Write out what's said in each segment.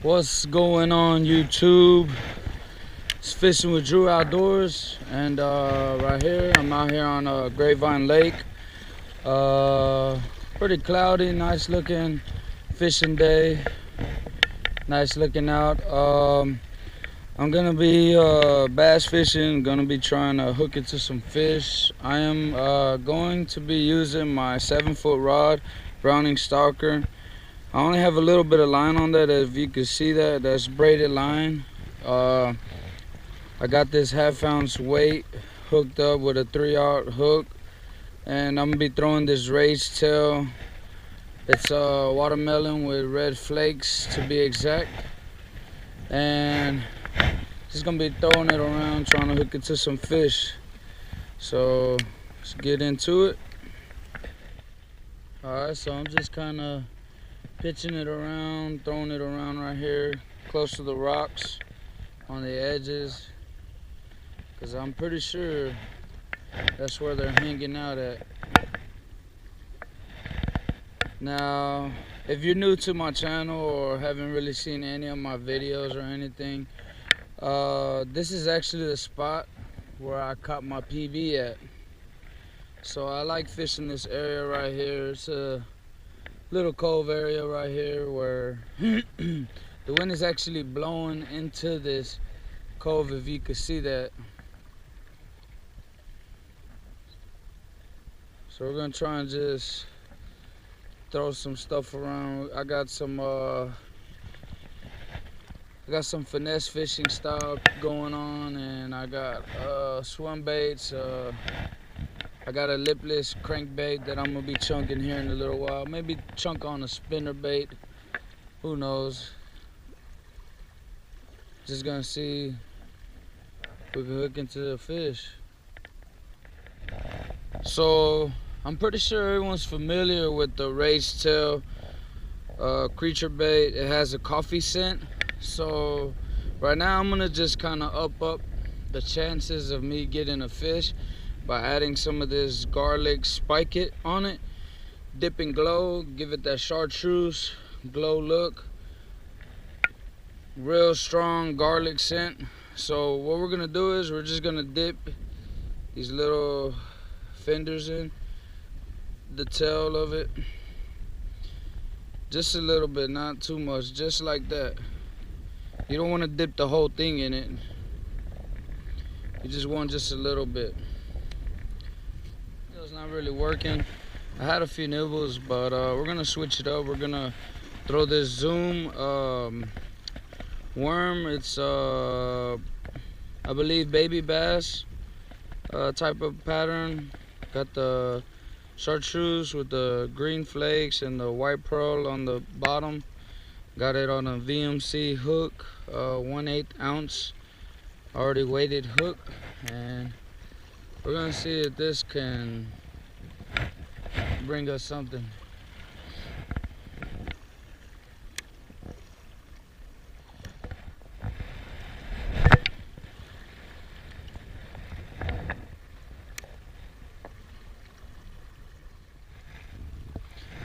What's going on, YouTube? It's Fishing with Drew Outdoors, and right here I'm out here on Grapevine Lake. Pretty cloudy, nice looking fishing day. Nice looking out. I'm gonna be bass fishing. Gonna be trying to hook into some fish. I am going to be using my 7-foot rod, Browning Stalker. I only have a little bit of line on that. If you can see that, that's braided line. I got this 1/2 ounce weight hooked up with a 3/0 hook, and I'm gonna be throwing this raised tail. It's watermelon with red flakes to be exact, and just gonna be throwing it around, trying to hook it to some fish. So let's get into it. All right, so I'm just kind of pitching it around, throwing it around right here, close to the rocks on the edges, because I'm pretty sure that's where they're hanging out at. Now, if you're new to my channel or haven't really seen any of my videos or anything, this is actually the spot where I caught my PB at. So I like fishing this area right here. It's a little cove area right here where the wind is actually blowing into this cove, if you could see that. So we're gonna try and just throw some stuff around. I got some finesse fishing style going on, and I got swim baits. I got a lipless crankbait that I'm gonna be chunking here in a little while. Maybe chunk on a spinner bait. Who knows? Just gonna see if we can hook into the fish. So I'm pretty sure everyone's familiar with the raised tail creature bait. It has a coffee scent. So right now I'm gonna just kind of up the chances of me getting a fish by adding some of this garlic spike it on it, dip and glow, give it that chartreuse glow look, real strong garlic scent. So what we're gonna do is we're just gonna dip these little fenders in the tail of it, just a little bit, not too much, just like that. You don't want to dip the whole thing in it, you just want just a little bit. It's not really working. I had a few nibbles, but we're gonna switch it up. We're gonna throw this zoom worm. It's I believe baby bass type of pattern. Got the chartreuse with the green flakes and the white pearl on the bottom. Got it on a VMC hook, 1/8 ounce already weighted hook, and we're gonna see if this can bring us something.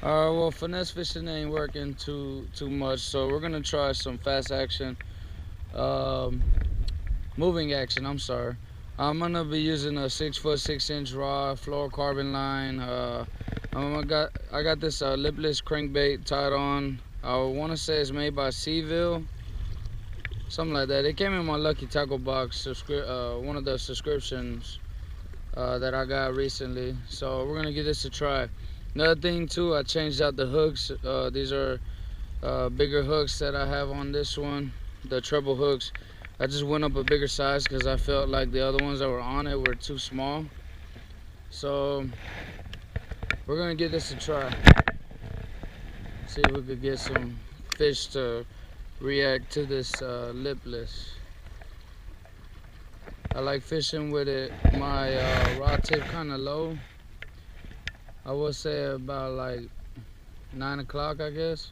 Well, finesse fishing ain't working too much, so we're gonna try some fast action, moving action. I'm sorry. I'm gonna be using a 6-foot 6-inch rod, fluorocarbon line. I got this lipless crankbait tied on. I want to say it's made by Seaville, something like that. It came in my Lucky Tackle box, one of the subscriptions that I got recently. So we're gonna give this a try. Another thing too, I changed out the hooks. These are bigger hooks that I have on this one, the treble hooks. I just went up a bigger size because I felt like the other ones that were on it were too small. So we're gonna give this a try. See if we could get some fish to react to this lipless. I like fishing with it, my rod tip kind of low. I would say about like 9 o'clock, I guess,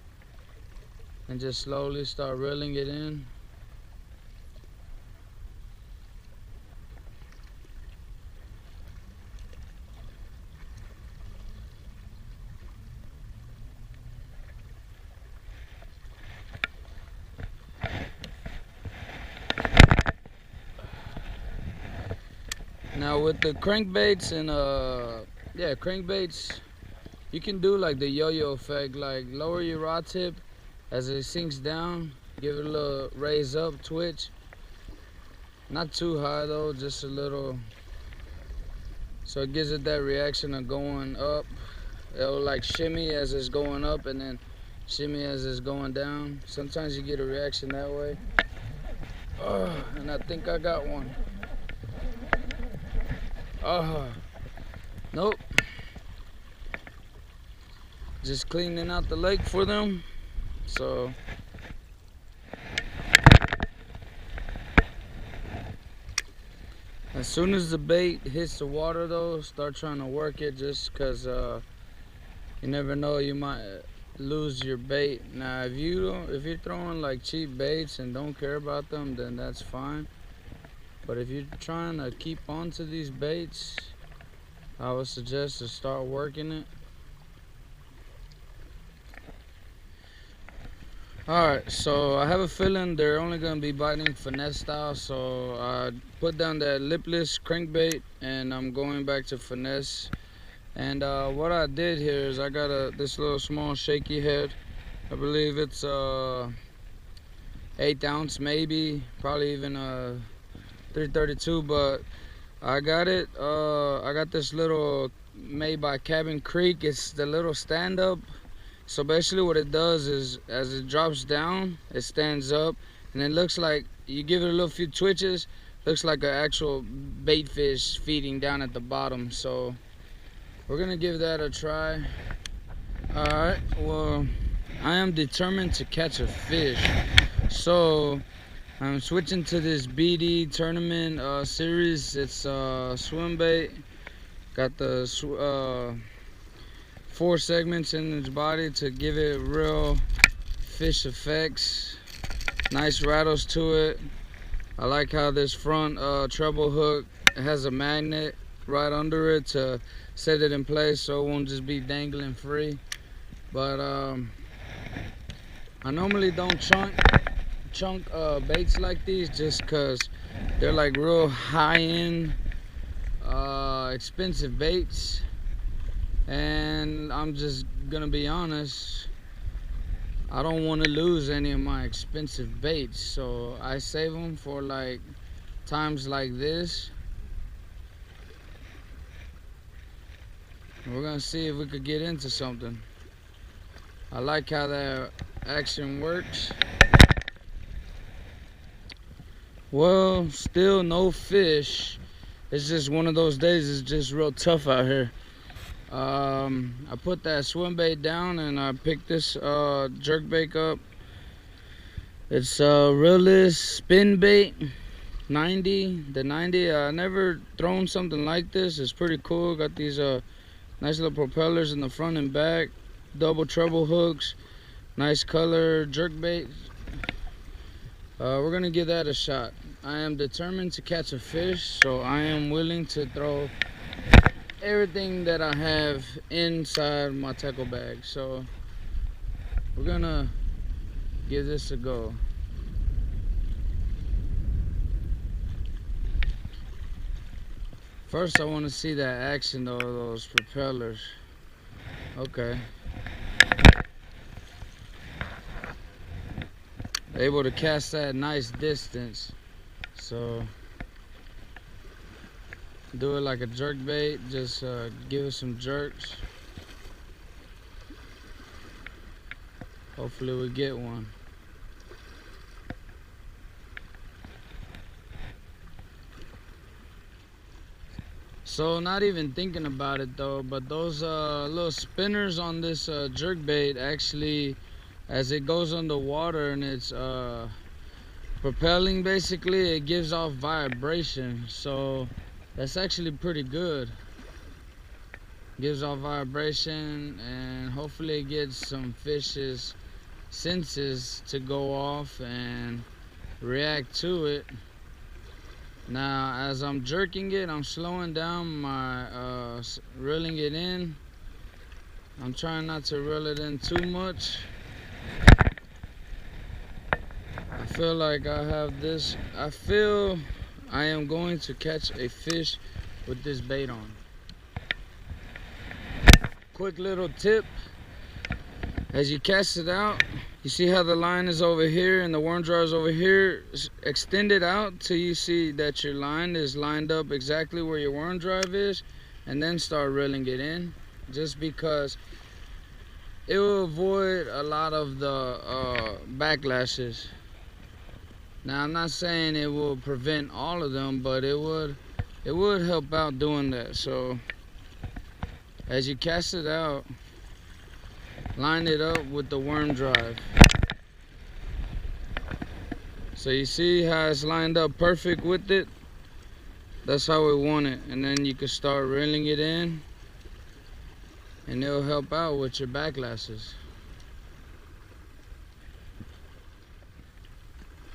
and just slowly start reeling it in. Now with the crankbaits and yeah, crankbaits, you can do like the yo-yo effect, like lower your rod tip as it sinks down, give it a little raise up, twitch. Not too high though, just a little, so it gives it that reaction of going up. It'll like shimmy as it's going up and then shimmy as it's going down. Sometimes you get a reaction that way. And I think I got one. Nope. Just cleaning out the lake for them. So as soon as the bait hits the water though, start trying to work it, just because you never know, you might lose your bait. Now if you're throwing like cheap baits and don't care about them, then that's fine. But if you're trying to keep on to these baits, I would suggest to start working it. Alright, so I have a feeling they're only going to be biting finesse style, so I put down that lipless crankbait and I'm going back to finesse. And what I did here is I got this little small shaky head. I believe it's 1/8 ounce, maybe, probably even 332, but I got it. I got this little made by Cabin Creek. It's the little stand-up. So basically what it does is as it drops down, it stands up, and it looks like, you give it a little few twitches, looks like an actual bait fish feeding down at the bottom. So we're gonna give that a try. Alright, well, I am determined to catch a fish, so I'm switching to this BD tournament series. It's swim bait. Got the 4 segments in its body to give it real fish effects. Nice rattles to it. I like how this front treble hook has a magnet right under it to set it in place so it won't just be dangling free. But I normally don't chunk baits like these, just because they're like real high-end expensive baits. And I'm just gonna be honest, I don't want to lose any of my expensive baits, so I save them for like times like this. We're gonna see if we could get into something. I like how that action works. Well, still no fish. It's just one of those days. It's just real tough out here. I put that swim bait down and I picked this jerk bait up. It's a realist spin bait, 90. The 90. I never thrown something like this. It's pretty cool. Got these nice little propellers in the front and back, double treble hooks, nice color jerk bait. We're gonna give that a shot. I am determined to catch a fish, so I am willing to throw everything that I have inside my tackle bag. So we're gonna give this a go. First, I want to see that action though, those propellers. Okay. Able to cast that nice distance. So do it like a jerk bait, just give it some jerks. Hopefully we get one. So not even thinking about it though, but those little spinners on this jerk bait, actually, as it goes underwater and it's propelling, basically it gives off vibration. So that's actually pretty good. Gives off vibration, and hopefully it gets some fish's senses to go off and react to it. Now as I'm jerking it, I'm slowing down my reeling it in. I'm trying not to reel it in too much. I feel like I have this, I feel I am going to catch a fish with this bait on. Quick little tip, as you cast it out, you see how the line is over here and the worm jar is over here. Extend it out till you see that your line is lined up exactly where your worm drive is, and then start reeling it in, just because it will avoid a lot of the backlashes. Now, I'm not saying it will prevent all of them, but it would help out doing that. So as you cast it out, line it up with the worm drive. So you see how it's lined up perfect with it? That's how we want it. And then you can start reeling it in, and it'll help out with your backlashes.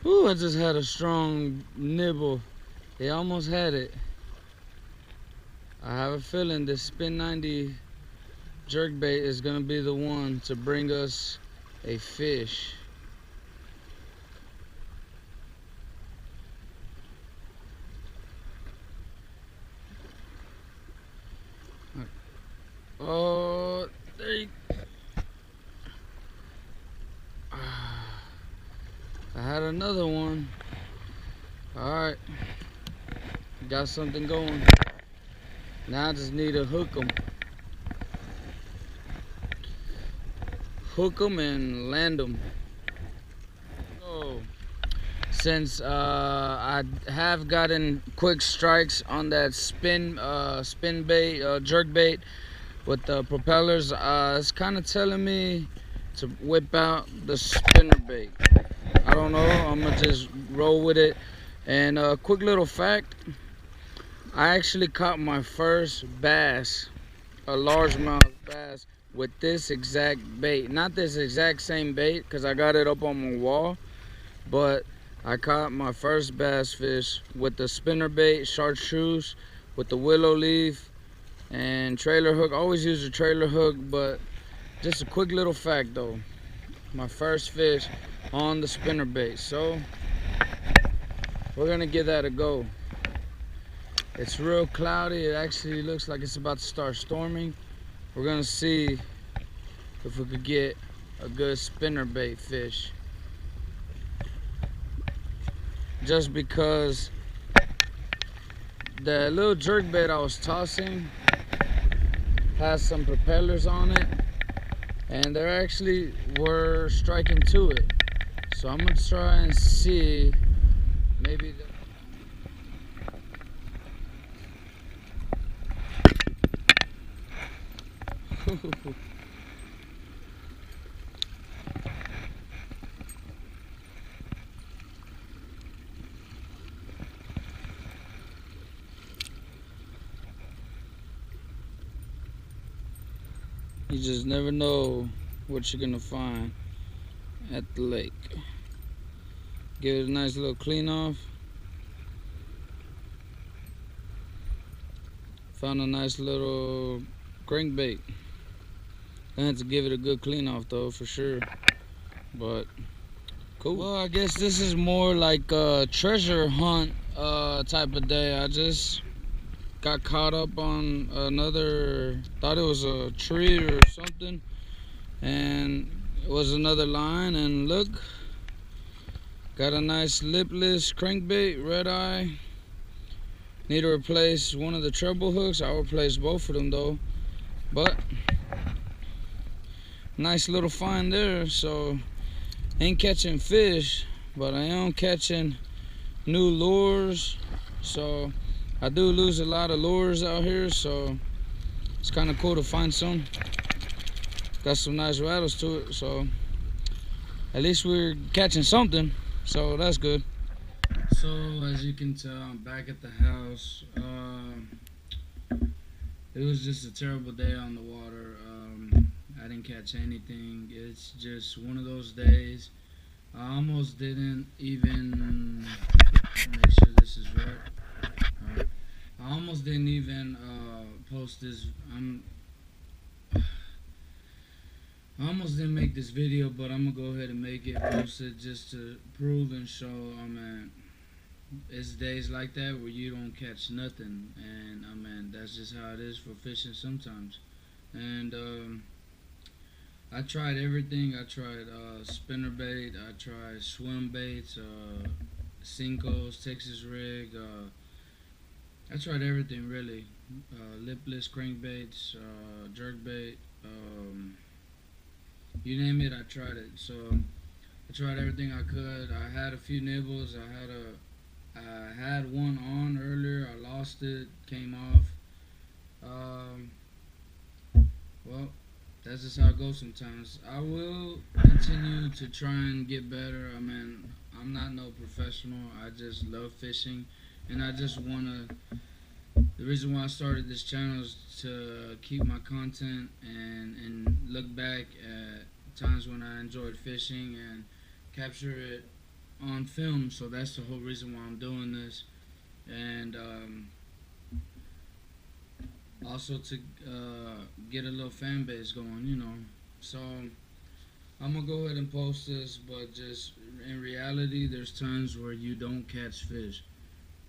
Ooh, I just had a strong nibble. They almost had it. I have a feeling this Spin 90 jerkbait is gonna be the one to bring us a fish. Oh, there you I had another one. Alright, got something going. Now I just need to hook them. Hook them and land them. So, since I have gotten quick strikes on that spin bait, jerk bait with the propellers, it's kind of telling me to whip out the spinner bait. I don't know, I'm gonna just roll with it. And a quick little fact, I actually caught my first bass, a largemouth bass, with this exact bait. Not this exact same bait, because I got it up on my wall, but I caught my first bass fish with the spinner bait, chartreuse, with the willow leaf and trailer hook. I always use a trailer hook, but just a quick little fact though, my first fish on the spinner bait. So we're gonna give that a go. It's real cloudy. It actually looks like it's about to start storming. We're gonna see if we could get a good spinner bait fish. Just because the little jerk bait I was tossing has some propellers on it, and they actually were striking to it. So I'm gonna try and see maybe you just never know what you're gonna find at the lake. Give it a nice little clean off. Found a nice little crankbait. I had to give it a good clean off though, for sure. But cool. Well, I guess this is more like a treasure hunt type of day. I just got caught up on another, thought it was a tree or something, and it was another line, and look, got a nice lipless crankbait, red eye. Need to replace one of the treble hooks. I'll replace both of them though, but nice little find there. So ain't catching fish, but I am catching new lures. So I do lose a lot of lures out here, so it's kind of cool to find some. Got some nice rattles to it, so at least we're catching something, so that's good. So as you can tell, I'm back at the house. It was just a terrible day on the water. I didn't catch anything. It's just one of those days. I almost didn't even make sure this is right. Alright. I almost didn't even post this. I almost didn't make this video, but I'm gonna go ahead and make it, post it just to prove and show I'm at it's days like that where you don't catch nothing, and I mean that's just how it is for fishing sometimes. And I tried everything. I tried spinner bait. I tried swim baits, Cinco's, Texas rig. I tried everything really. Lipless crankbaits, jerk bait. You name it, I tried it. So I tried everything I could. I had a few nibbles. I had one on earlier. I lost it. Came off. Um, well, that's just how it goes sometimes. I will continue to try and get better. I mean, I'm not no professional. I just love fishing, and I just wanna. The reason why I started this channel is to keep my content and look back at times when I enjoyed fishing and capture it on film. So that's the whole reason why I'm doing this, and also to get a little fan base going, you know. So I'm gonna go ahead and post this, but just in reality, there's times where you don't catch fish.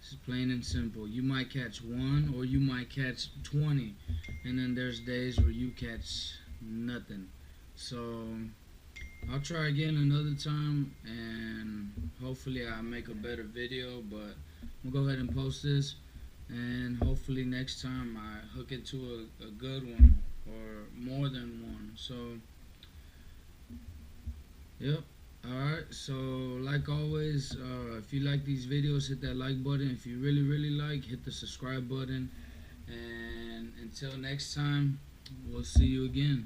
It's plain and simple. You might catch one or you might catch 20, and then there's days where you catch nothing. So I'll try again another time, and hopefully I make a better video. But I'm gonna go ahead and post this, and hopefully next time I hook it to a good one or more than one. So yep. Alright, so like always, if you like these videos, hit that like button. If you really like, hit the subscribe button. And until next time, we'll see you again.